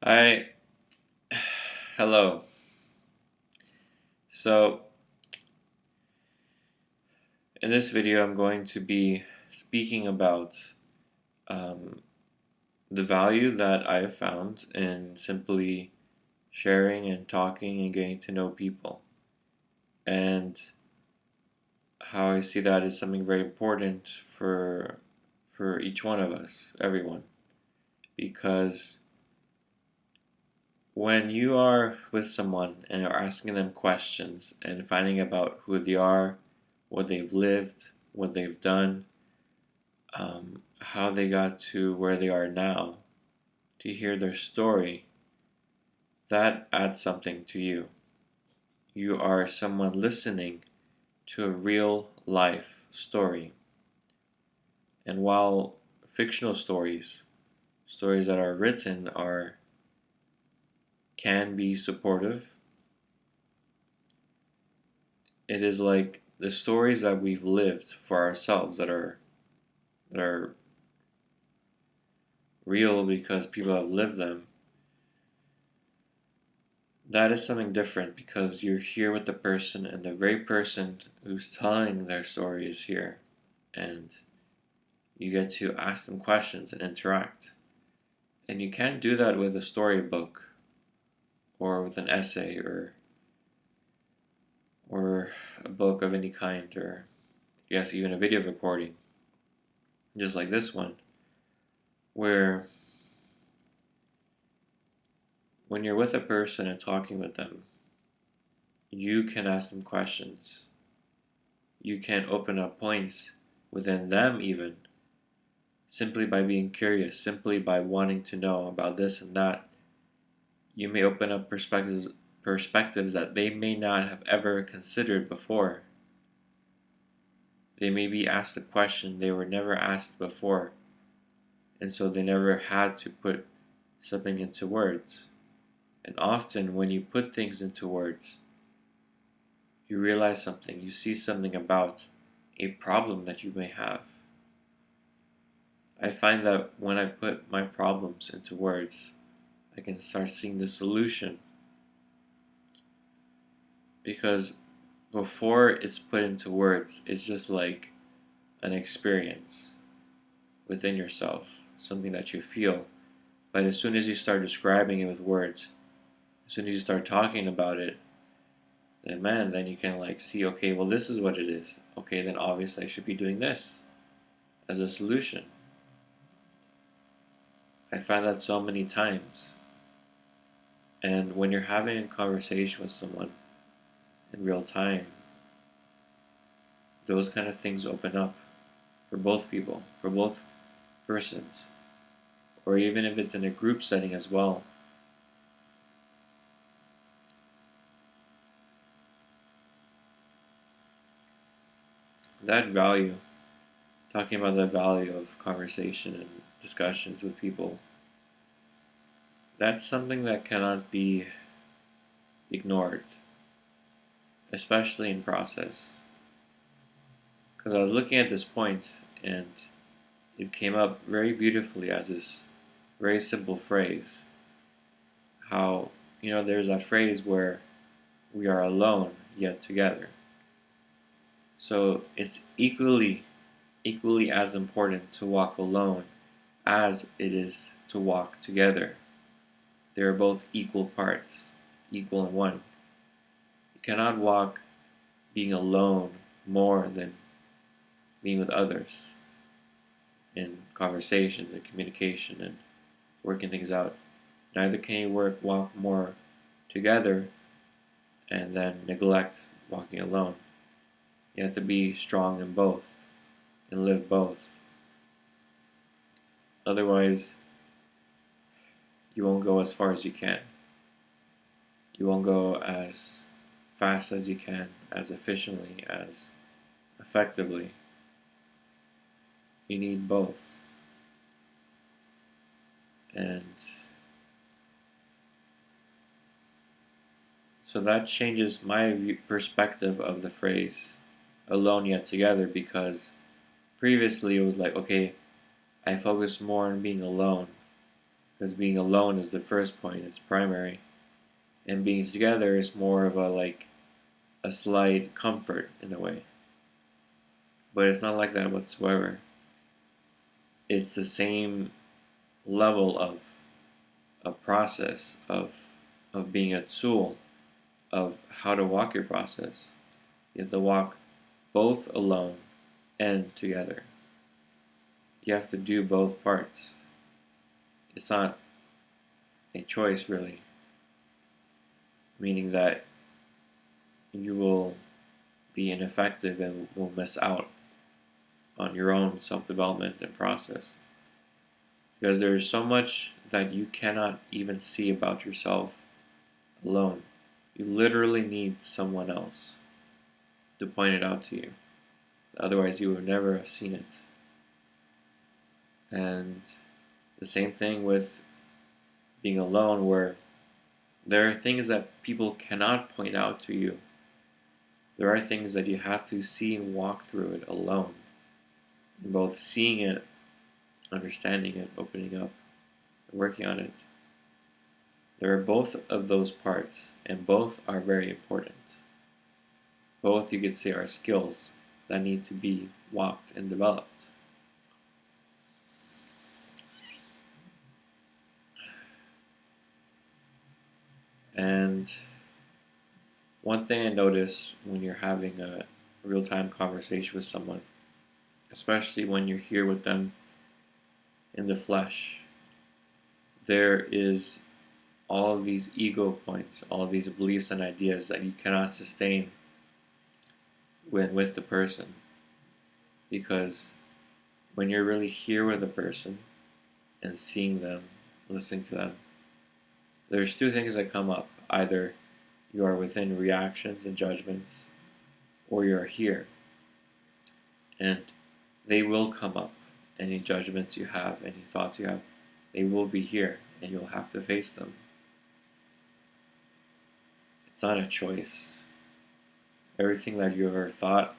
I Hello. So, in this video, I'm going to be speaking about um, the value that I have found in simply sharing and talking and getting to know people, and how I see that as something very important for each one of us, everyone, because when you are with someone and are asking them questions and finding about who they are, what they've lived, what they've done, how they got to where they are now, to hear their story, that adds something to you. You are someone listening to a real life story. And while fictional stories, stories that are written can be supportive, it is like the stories that we've lived for ourselves that are real because people have lived them. That is something different because you're here with the person, and the very person who's telling their story is here, and you get to ask them questions and interact. And you can't do that with a storybook or with an essay or a book of any kind, or yes, even a video recording, just like this one, where when you're with a person and talking with them, you can ask them questions. You can open up points within them, even simply by being curious, simply by wanting to know about this and that. You may open up perspectives that they may not have ever considered before. They may be asked a question they were never asked before, and so they never had to put something into words. And often when you put things into words, you realize something, you see something about a problem that you may have. I find that when I put my problems into words, I can start seeing the solution. Because before it's put into words, it's just like an experience within yourself, something that you feel. But as soon as you start describing it with words, as soon as you start talking about it, then you can like see, okay, well, this is what it is. Okay, then obviously I should be doing this as a solution. I find that so many times. And when you're having a conversation with someone in real time, those kind of things open up for both people, for both persons, or even if it's in a group setting as well. That value, talking about the value of conversation and discussions with people, that's something that cannot be ignored, especially in process. Because I was looking at this point and it came up very beautifully as this very simple phrase. How, there's that phrase where we are alone yet together. So it's equally as important to walk alone as it is to walk together. They are both equal parts, equal in one. You cannot walk being alone more than being with others in conversations and communication and working things out. Neither can you walk more together and then neglect walking alone. You have to be strong in both and live both. Otherwise, you won't go as far as you can. You won't go as fast as you can, as efficiently, as effectively. You need both. And so that changes my perspective of the phrase alone yet together, because previously it was like, okay, I focus more on being alone because being alone is the first point, it's primary, and being together is more of a slight comfort in a way. But it's not like that whatsoever. It's the same level of a process of being a tool of how to walk your process. You have to walk both alone and together. You have to do both parts. It's not a choice, really, meaning that you will be ineffective and will miss out on your own self-development and process, because there is so much that you cannot even see about yourself alone. You literally need someone else to point it out to you. Otherwise, you would never have seen it. And the same thing with being alone, where there are things that people cannot point out to you. There are things that you have to see and walk through it alone. And both seeing it, understanding it, opening up, and working on it. There are both of those parts, and both are very important. Both, you could say, are skills that need to be walked and developed. And one thing I notice when you're having a real-time conversation with someone, especially when you're here with them in the flesh, there is all of these ego points, all of these beliefs and ideas that you cannot sustain with the person. Because when you're really here with a person and seeing them, listening to them, there's two things that come up. Either you are within reactions and judgments, or you're here. And they will come up. Any judgments you have, any thoughts you have, they will be here, and you'll have to face them. It's not a choice. Everything that you've ever thought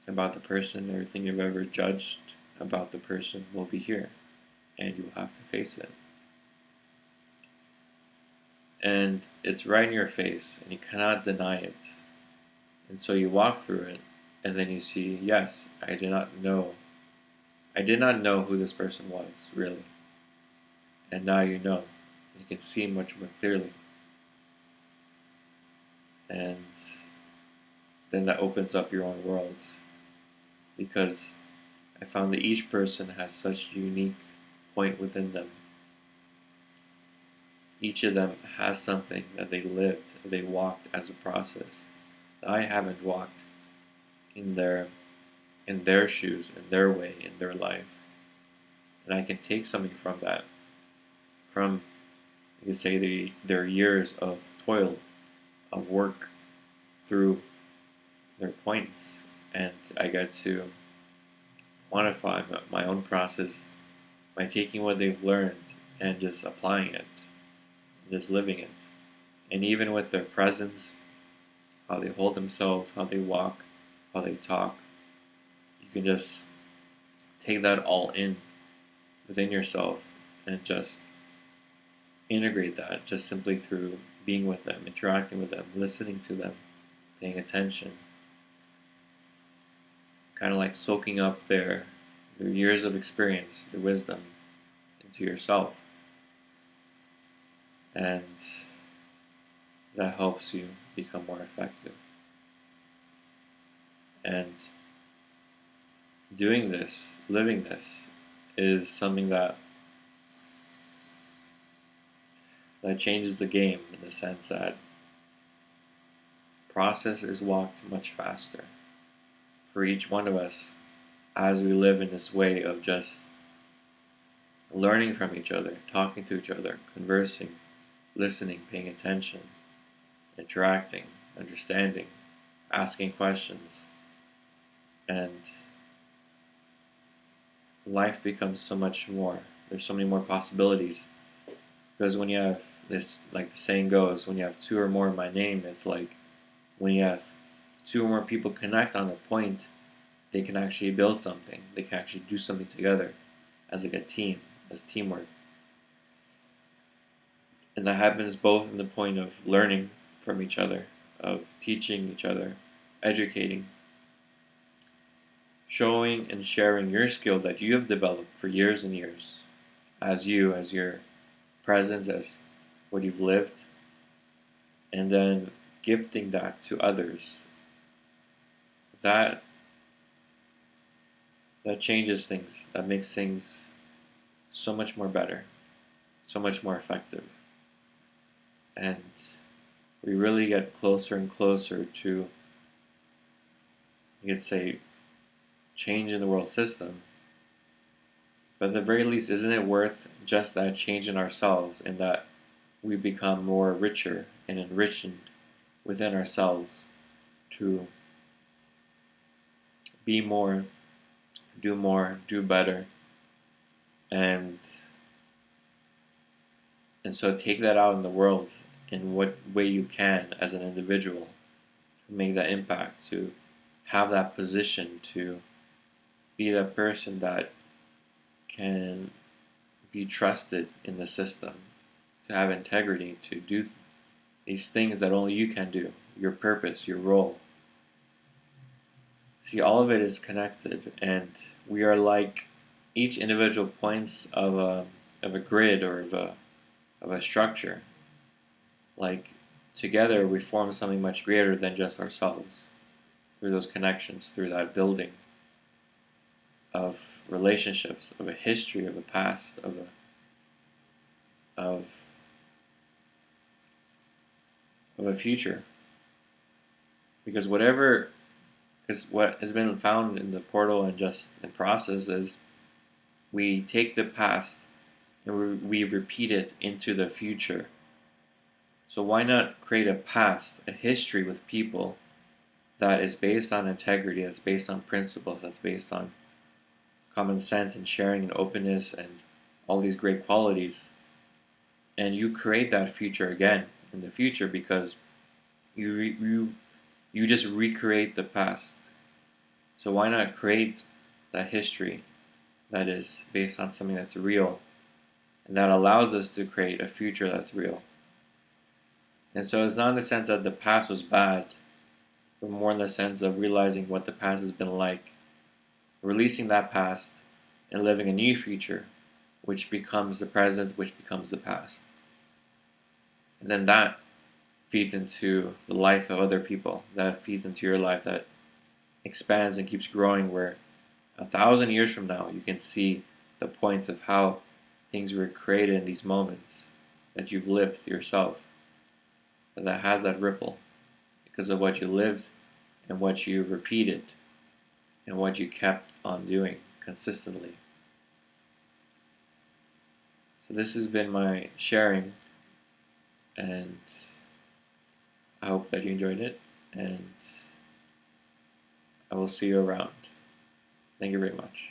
about the person, everything you've ever judged about the person will be here, and you'll have to face it. And it's right in your face, and you cannot deny it. And so you walk through it, and then you see, yes, I did not know who this person was, really. And now you know. You can see much more clearly. And then that opens up your own world. Because I found that each person has such a unique point within them. Each of them has something that they lived, they walked as a process that I haven't walked in their shoes, in their way, in their life. And I can take something from that, from, you could say, their years of toil, of work through their points, and I get to quantify my own process by taking what they've learned and just applying it, just living it. And even with their presence, how they hold themselves, how they walk, how they talk, you can just take that all in within yourself and just integrate that just simply through being with them, interacting with them, listening to them, paying attention, kind of like soaking up their years of experience, their wisdom into yourself. And that helps you become more effective. And doing this, living this, is something that changes the game, in the sense that process is walked much faster for each one of us as we live in this way of just learning from each other, talking to each other, conversing, listening, paying attention, interacting, understanding, asking questions. And life becomes so much more. There's so many more possibilities. Because when you have this, like the saying goes, when you have two or more in my name, it's like when you have two or more people connect on a point, they can actually build something. They can actually do something together as like a team, as teamwork. And that happens both in the point of learning from each other, of teaching each other, educating, showing and sharing your skill that you have developed for years and years, as your presence, as what you've lived, and then gifting that to others. That changes things. That makes things so much more better, so much more effective. And we really get closer and closer to, you could say, change in the world system. But at the very least, isn't it worth just that change in ourselves, in that we become more richer and enriched within ourselves to be more, do better, and so take that out in the world in what way you can as an individual to make that impact, to have that position, to be that person that can be trusted in the system, to have integrity, to do these things that only you can do, your purpose, your role. See, all of it is connected, and we are like each individual points of a grid or of a structure. Like, together we form something much greater than just ourselves, through those connections, through that building of relationships, of a history, of a past, of a future. Because what has been found in the portal and just in process is we take the past and we repeat it into the future. So why not create a past, a history with people that is based on integrity, that's based on principles, that's based on common sense and sharing and openness and all these great qualities. And you create that future again in the future because you just recreate the past. So why not create that history that is based on something that's real and that allows us to create a future that's real? And so it's not in the sense that the past was bad, but more in the sense of realizing what the past has been like, releasing that past and living a new future, which becomes the present, which becomes the past. And then that feeds into the life of other people, that feeds into your life, that expands and keeps growing, where 1,000 years from now you can see the points of how things were created in these moments that you've lived yourself, that has that ripple because of what you lived and what you repeated and what you kept on doing consistently. So this has been my sharing, and I hope that you enjoyed it, and I will see you around. Thank you very much.